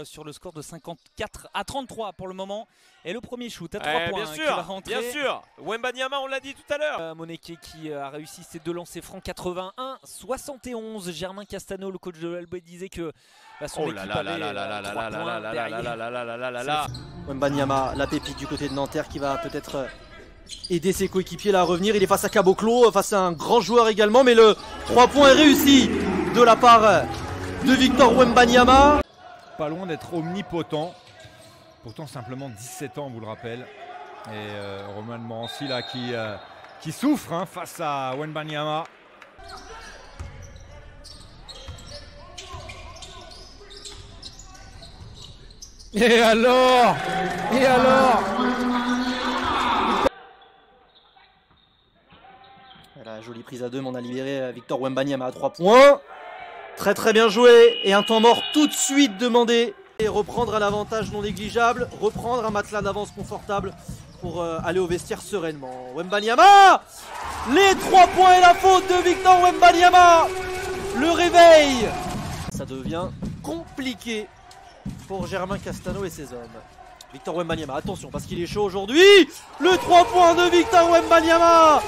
Sur le score de 54-33 pour le moment. Et le premier shoot à 3 points bien qui va sûr, rentrer. bien sûr. Wembanyama, on l'a dit tout à l'heure. Moneke qui a réussi ses deux lancers francs 81-71. Germain Castano, le coach de l'Alba, disait que son équipe avait 3 points derrière. Wembanyama, la pépite du côté de Nanterre qui va peut-être aider ses coéquipiers là à revenir. Il est face à Caboclo, face à un grand joueur également. Mais le 3 points est réussi de la part de Victor Wembanyama. Pas loin d'être omnipotent, pourtant simplement 17 ans, on vous le rappelle. Et Romain Morancy là qui souffre face à Wembanyama. Et alors La jolie prise à 2, mais on a libéré Victor Wembanyama à 3 points. Très très bien joué, et un temps mort tout de suite demandé. Et reprendre à l'avantage non négligeable, reprendre un matelas d'avance confortable pour aller au vestiaire sereinement. Wembanyama, les 3 points et la faute de Victor Wembanyama. Le réveil. Ça devient compliqué pour Germain Castano et ses hommes. Victor Wembanyama, attention parce qu'il est chaud aujourd'hui. Le 3 points de Victor Wembanyama.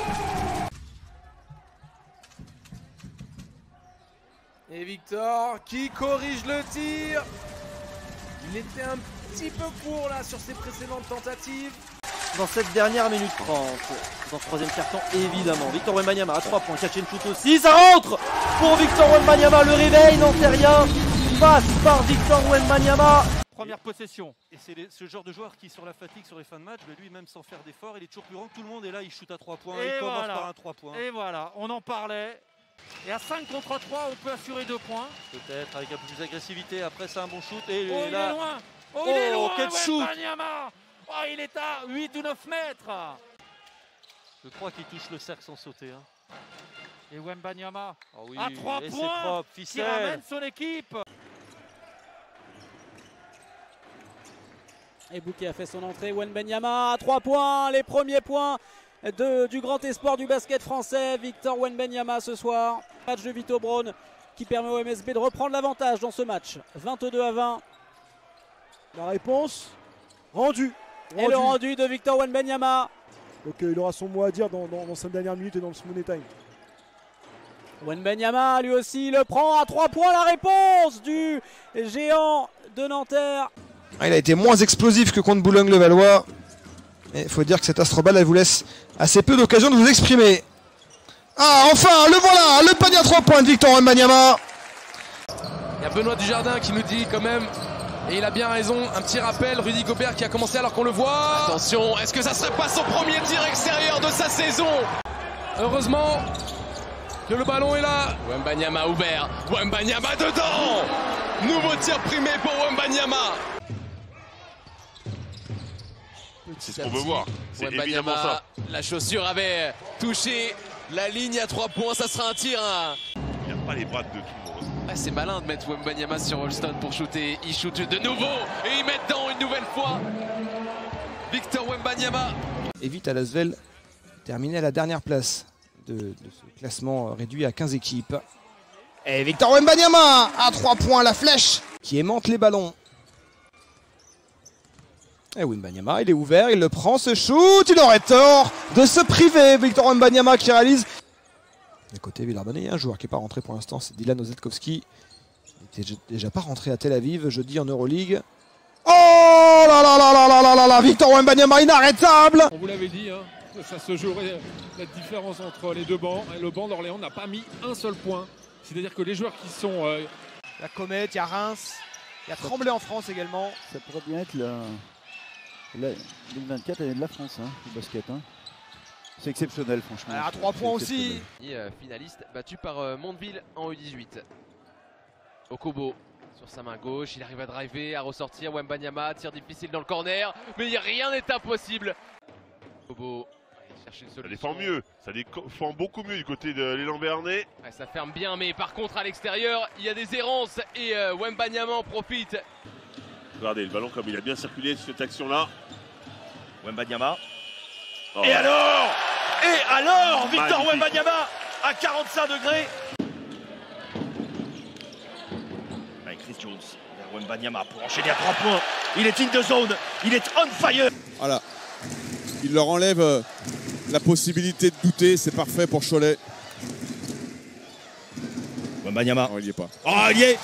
Et Victor qui corrige le tir. Il était un petit peu court là sur ses précédentes tentatives. Dans cette dernière minute 30, dans ce troisième quart-temps évidemment, Victor Wembanyama à 3 points, catch and shoot aussi, ça rentre pour Victor Wembanyama, le réveil Nantérien passe par Victor Wembanyama. Première possession, et c'est ce genre de joueur qui sur la fatigue, sur les fins de match, mais lui même sans faire d'effort, il est toujours plus grand que tout le monde et là il shoot à 3 points, il commence par un 3 points. Et voilà, on en parlait. Et à 5 contre 3, on peut assurer 2 points. Peut-être avec un peu plus d'agressivité, après c'est un bon shoot. Et oh, là... il est loin. Oh, il est loin, quel shoot. Wembanyama. Oh, il est à 8 ou 9 mètres. Je crois qu'il touche le cercle sans sauter. Et Wembanyama oui, à 3 points, propre, qui ramène son équipe. Et Bouquet a fait son entrée, Wembanyama à 3 points, les premiers points du grand espoir du basket français, Victor Wembanyama ce soir. Match de Vito Braun qui permet au MSB de reprendre l'avantage dans ce match. 22-20. La réponse rendue. Et le rendu de Victor Wembanyama. Donc il aura son mot à dire dans cette dernière minute et dans ce money time. Wembanyama lui aussi le prend à 3 points, la réponse du géant de Nanterre. Il a été moins explosif que contre Boulogne-le-Valois. Mais il faut dire que cette Astrobal, elle vous laisse assez peu d'occasion de vous exprimer. Ah, enfin, le voilà, le panier à 3 points de Victor Wembanyama. Il y a Benoît Dujardin qui nous dit quand même, et il a bien raison, un petit rappel, Rudy Gobert qui a commencé alors qu'on le voit. Attention, est-ce que ça serait pas son premier tir extérieur de sa saison? Heureusement que le ballon est là. Wembanyama ouvert, Wembanyama dedans. Nouveau tir primé pour Wembanyama. C'est ce qu'on veut voir. C'est évidemment ça. La chaussure avait touché la ligne à 3 points. Ça sera un tir. Il n'y a pas les bras de tout le monde. Ah, c'est malin de mettre Wembanyama sur Holston pour shooter. Il shoot de nouveau et il met dedans une nouvelle fois. Victor Wembanyama. Et vite à Lasvel, terminé à la dernière place de ce classement réduit à 15 équipes. Et Victor Wembanyama à 3 points, la flèche qui aimante les ballons. Et Wembanyama, il est ouvert, il le prend, ce shoot, il aurait tort de se priver. Victor Wembanyama qui réalise. Et côté Villeurbanne, il y a un joueur qui n'est pas rentré pour l'instant, c'est Dylan Ozetkowski. Il n'était déjà pas rentré à Tel Aviv jeudi en Euroleague. Oh là là là là là là là là, Victor Wembanyama inarrêtable. On vous l'avait dit, ça se jouerait la différence entre les deux bancs. Et le banc d'Orléans n'a pas mis un seul point. C'est-à-dire que les joueurs qui sont... La Comète, il y a Reims, il y a Tremblay en France également. Ça pourrait bien être la 2024 année de la France, le basket. C'est exceptionnel, franchement. À 3 points aussi. Finaliste battu par Mondeville en U18. Okobo sur sa main gauche, il arrive à driver, à ressortir. Wembanyama, tir difficile dans le corner, mais rien n'est impossible. Okobo cherche une solution. Ça défend mieux, ça défend beaucoup mieux du côté de l'élan Bernay. Ouais, ça ferme bien, mais par contre à l'extérieur, il y a des errances et Wembanyama en profite. Regardez le ballon comme il a bien circulé sur cette action-là. Wembanyama. Oh. Et alors Victor Wembanyama à 45 degrés. Avec Chris Jones vers Wembanyama pour enchaîner à 3 points. Il est in the zone, il est on fire. Voilà. Il leur enlève la possibilité de douter, c'est parfait pour Cholet. Wembanyama. Oh, il y est pas. Oh, il y est.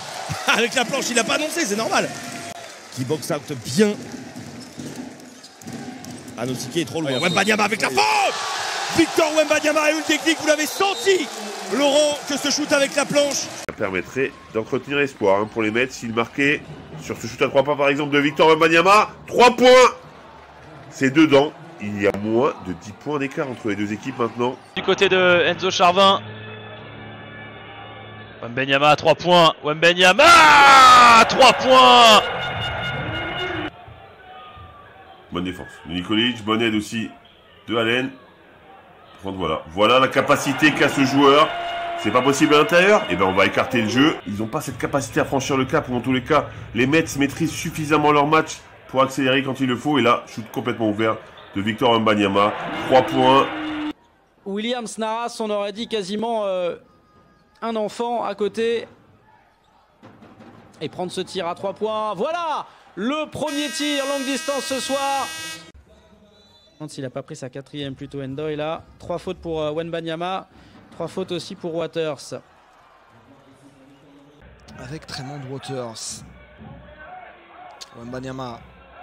Avec la planche, il n'a pas annoncé, c'est normal. Qui boxe out bien. Anosike est trop loin. Wembanyama avec la faute. Victor Wembanyama a une technique, vous l'avez senti, Laurent, que ce shoot avec la planche. Ça permettrait d'entretenir l'espoir pour les Mets s'ils marquaient sur ce shoot à 3 points par exemple de Victor Wembanyama. 3 points. C'est dedans. Il y a moins de 10 points d'écart entre les deux équipes maintenant. Du côté de Enzo Charvin. Wembanyama à 3 points. Wembanyama à 3 points. Bonne défense de Nikolic, bonne aide aussi de Allen. Voilà la capacité qu'a ce joueur. C'est pas possible à l'intérieur. Et ben on va écarter le jeu. Ils n'ont pas cette capacité à franchir le cap. Ou en tous les cas, les Mets maîtrisent suffisamment leur match pour accélérer quand il le faut. Et là, shoot complètement ouvert de Victor Wembanyama. 3 points. Williams Naras, on aurait dit quasiment un enfant à côté. Et prendre ce tir à 3 points. Voilà le premier tir longue distance ce soir. S'il n'a pas pris sa 4e plutôt Endoy là. 3 fautes pour Wembanyama. 3 fautes aussi pour Waters. Avec Tremont Waters. Wembanyama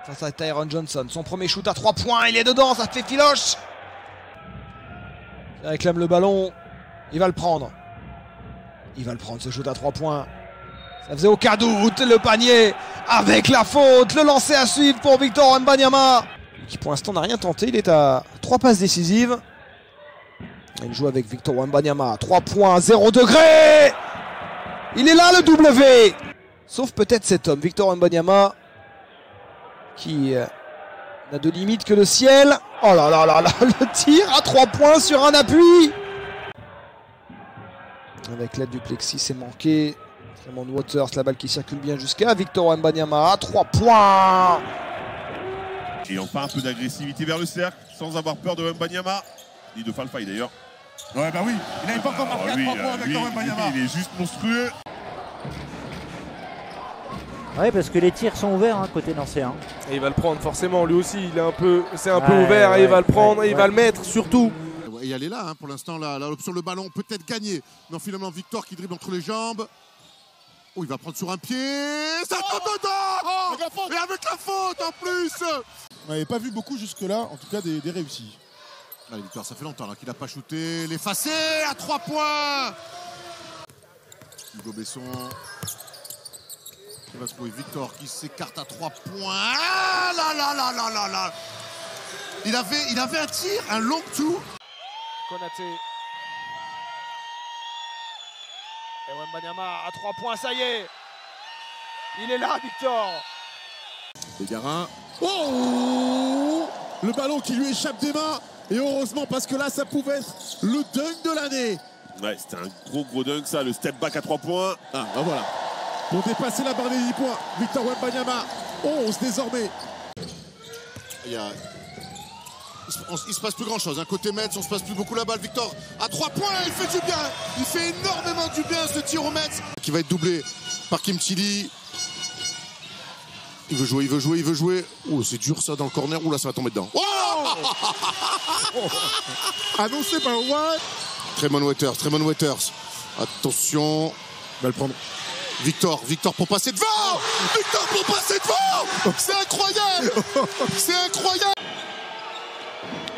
face à Tyron Johnson. Son premier shoot à 3 points. Il est dedans, ça fait filoche. Il réclame le ballon. Il va le prendre. Il va le prendre ce shoot à 3 points. Ça faisait aucun doute. Le panier avec la faute. Le lancer à suivre pour Victor Wembanyama, qui pour l'instant n'a rien tenté. Il est à 3 passes décisives. Il joue avec Victor Wembanyama. 3 points, 0 degré. Il est là le W. Sauf peut-être cet homme, Victor Wembanyama, qui n'a de limite que le ciel. Oh là là là là, le tir à 3 points sur un appui. Avec l'aide du plexi, c'est manqué. Tremont Waters, la balle qui circule bien jusqu'à Victor Wembanyama à 3 points. Et enfin un peu d'agressivité vers le cercle, sans avoir peur de Wembanyama. Ni de Falfay d'ailleurs. Ouais bah oui, il n'avait pas encore marqué à 3 points avec Wembanyama. Il est juste monstrueux. Ouais, parce que les tirs sont ouverts côté nancéen. Et il va le prendre forcément, lui aussi, il est un peu, c'est un peu ouvert et il va le prendre et il va le mettre surtout. Et elle est là, pour l'instant, l'option le ballon peut-être gagné. Non, finalement, Victor qui dribble entre les jambes. Oh, il va prendre sur un pied. Ça tombe dedans. Et avec la faute en plus. On n'avait pas vu beaucoup jusque-là, en tout cas des réussis. Allez, Victor, ça fait longtemps qu'il n'a pas shooté. L'effacé à 3 points. Hugo Besson qui va trouver Victor qui s'écarte à 3 points. Ah là là là là là là. Il avait un tir, un long tour. Konaté. Et Wembanyama à 3 points, ça y est. Il est là, Victor. Bégarin. Oh, le ballon qui lui échappe des mains. Et heureusement, parce que là, ça pouvait être le dunk de l'année. Ouais, c'était un gros dunk, ça, le step back à 3 points. Ah, ben voilà. Pour dépasser la barre des 10 points, Victor Wembanyama, 11 désormais. Il se passe plus grand chose. Côté Mets, on se passe plus beaucoup la balle. Victor à 3 points, il fait du bien. Il fait énormément du bien ce tir au Mets. Qui va être doublé par Kim Chili. Il veut jouer. Oh, c'est dur ça dans le corner. Ouh là, ça va tomber dedans. Oh Annoncé par White. Tremont Waters. Attention. Il va le prendre. Victor pour passer devant. C'est incroyable.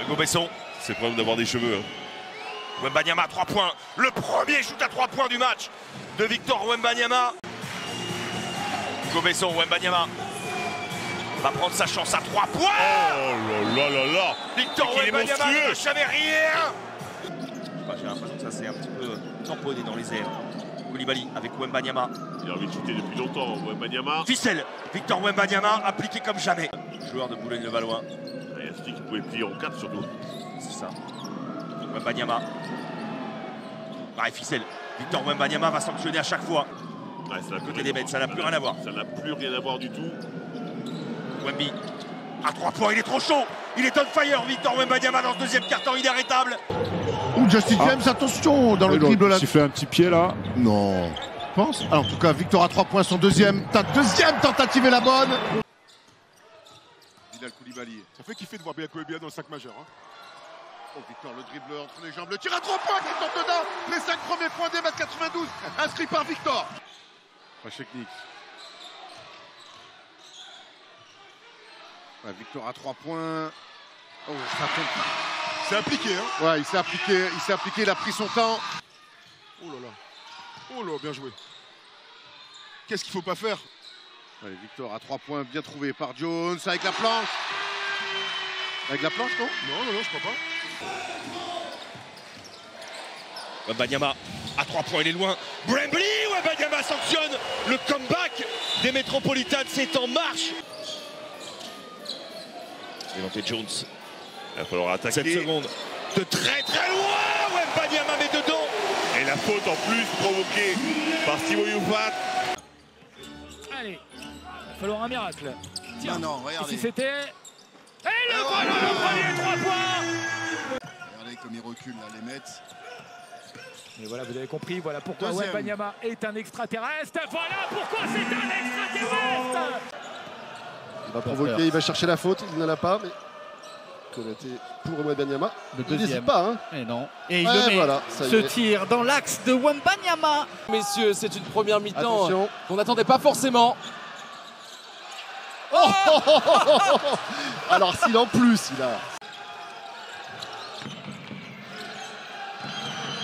Hugo Besson, c'est le problème d'avoir des cheveux. Wembanyama à 3 points. Le premier shoot à 3 points du match de Victor Wembanyama. Hugo Besson, Wembanyama va prendre sa chance à 3 points. Oh là là là. Victor Wembanyama ne lâche jamais rien. J'ai l'impression que ça s'est un petit peu tamponné dans les airs. Koulibaly avec Wembanyama. Il a envie de shooter depuis longtemps, Wembanyama. Ficelle. Victor Wembanyama appliqué comme jamais. Joueur de Boulogne-le-Valois. Il a qui pouvait plier en 4 surtout. C'est ça. Wembanyama. Pareil, ficelle. Victor Wembanyama va sanctionner à chaque fois. Ouais, côté des Mets, ça n'a plus rien à voir. Ça n'a plus rien à voir du tout. Wemby à 3 points, il est trop chaud. Il est on fire, Victor Wembanyama dans ce deuxième quart-temps, inarrêtable. Justin James, attention dans le dribble là. Il fait un petit pied là. Non. pense. Alors, en tout cas, Victor à 3 points, son deuxième tentative est la bonne. Bilal Koulibaly. Ça fait kiffer de voir Bilal Koulibaly dans le 5 majeur. Hein. Oh, Victor, le dribbleur entre les jambes, le tir à 3 points qui tente dedans. Les 5 premiers points des mètres 92, inscrits par Victor. Pacheknik. Ouais, Victor à 3 points. Oh, c'est appliqué, hein. Ouais, il s'est appliqué, il a pris son temps. Oh là là. Oh là, bien joué. Qu'est-ce qu'il faut pas faire? Allez, Victor à 3 points, bien trouvé par Jones, avec la planche. Avec la planche, non? Non, je crois pas. Wembanyama à 3 points, il est loin. Brambly, Wembanyama sanctionne. Le comeback des Metropolitans, c'est en marche. Devante Jones. Il va falloir attaquer. 7 secondes. De très loin, Wembanyama met dedans. Et la faute en plus provoquée par Steve Youfat. Allez, il va falloir un miracle. Tiens, non, regardez. Et si c'était... Et le voilà, le premier 3 points. Regardez comme ils reculent là, les Mets. Et voilà, vous avez compris, voilà pourquoi Deuxième. Wembanyama est un extraterrestre. Voilà pourquoi c'est un extraterrestre. Il va provoquer, il va chercher la faute, il ne l'a pas, mais Konaté pour Wembanyama. Le deuxième. Il n'hésite pas, hein. Et non. Et il le met, voilà, ce tir dans l'axe de Wembanyama. Messieurs, c'est une première mi-temps Attention. qu'on n'attendait pas forcément. Oh alors s'il en plus, il a...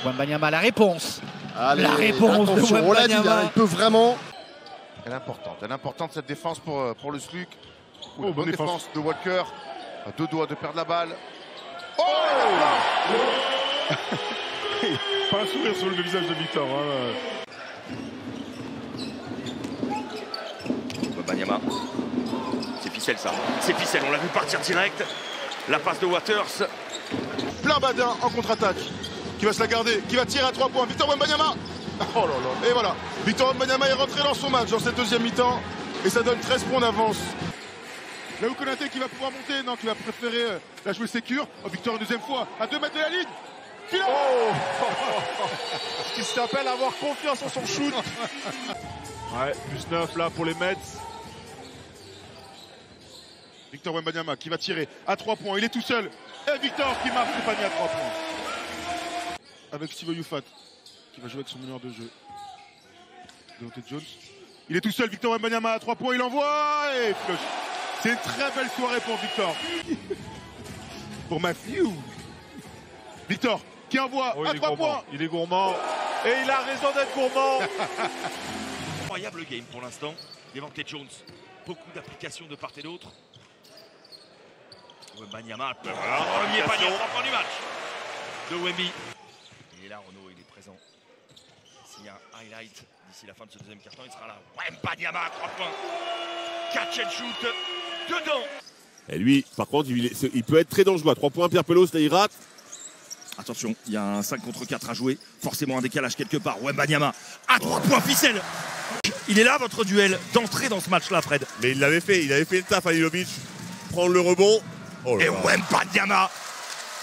Wembanyama, la réponse. Allez, la réponse de attention, on l'a dit, Wembanyama. hein, il peut vraiment... Elle est importante cette défense pour le SLUC. Oh, bonne défense de Walker. À 2 doigts de perdre la balle. Oh Pas un sourire sur le visage de Victor. Wembanyama. C'est ficelle ça. C'est ficelle, on l'a vu partir direct. La passe de Waters. Plein badin en contre-attaque. Qui va se la garder, qui va tirer à 3 points. Victor Wembanyama. Oh là là. Et voilà. Victor Wembanyama est rentré dans son match dans cette deuxième mi-temps. Et ça donne 13 points d'avance. Là où Konaté qui va pouvoir monter, non, qui va préférer la jouer sécure. Oh, Victor une deuxième fois, à 2 mètres de la ligne. Ce qui s'appelle avoir confiance en son shoot. Ouais, plus 9 là pour les Mets. Victor Wembanyama qui va tirer à 3 points. Il est tout seul. Et Victor qui marque le panier à 3 points. Avec Steve Youfat qui va jouer avec son meneur de jeu. Devante Jones. Il est tout seul. Victor Wembanyama à 3 points. Il envoie et flush. C'est une très belle soirée pour Victor. Pour Matthew. Victor qui envoie à 3 points. Il est gourmand. Et il a raison d'être gourmand. Incroyable game pour l'instant. Devante Jones. Beaucoup d'applications de part et d'autre. Wembanyama. Voilà, premier panier à 3 points du match de Wemby. Il est là, Renaud, il est présent. S'il y a un highlight d'ici la fin de ce deuxième quart-temps, il sera là. Wembanyama à 3 points. Catch and shoot. Dedans. Et lui, par contre, il peut être très dangereux. À 3 points, Pierre Pelos, là, il rate. Attention, il y a un 5 contre 4 à jouer. Forcément un décalage quelque part. Wembanyama à 3 points, ficelle. Il est là, votre duel d'entrée dans ce match-là, Fred. Mais il l'avait fait le taf à Lilovic. Prendre le rebond. Oh là et là. Wembanyama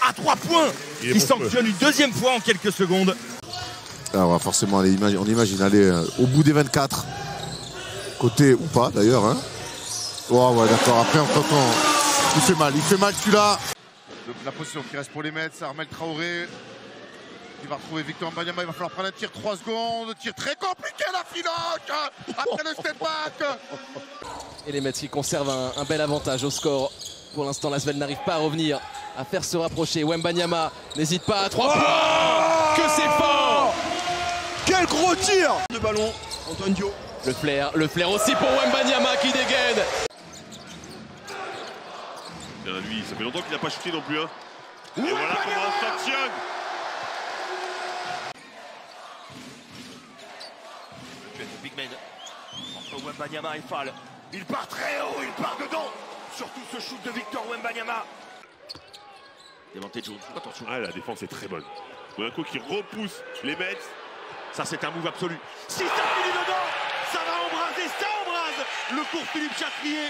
à 3 points. Il sanctionne une deuxième fois en quelques secondes. Alors, on va forcément aller on imagine aller au bout des 24. Côté ou pas d'ailleurs. Hein. Oh ouais d'accord, après on t'entend. Il fait mal celui-là. La position qui reste pour les Mets, ça Armel Traoré. Il va retrouver Victor Wembanyama, il va falloir prendre un tir 3 secondes. Tir très compliqué la filoche. Après le step back. Et les Mets qui conservent un bel avantage au score. Pour l'instant, la Svel n'arrive pas à revenir, à faire se rapprocher. Wembanyama n'hésite pas à 3 points. Que c'est fort. Quel gros tir de ballon, Antoine Dio. Le flair aussi pour Wembanyama qui dégaine. Bien, lui, ça fait longtemps qu'il n'a pas shooté non plus. Hein. Et voilà comment on sanctionne. Big man entre Wembanyama et Fall. Il part très haut, il part dedans. Surtout ce shoot de Victor Wembanyama. Devante Jones, attention. Ah, la défense est très bonne. Monaco qui repousse les Mets. Ça, c'est un move absolu. Si ça finit dedans, ça va embraser, ça embrase le court Philippe Chatrier.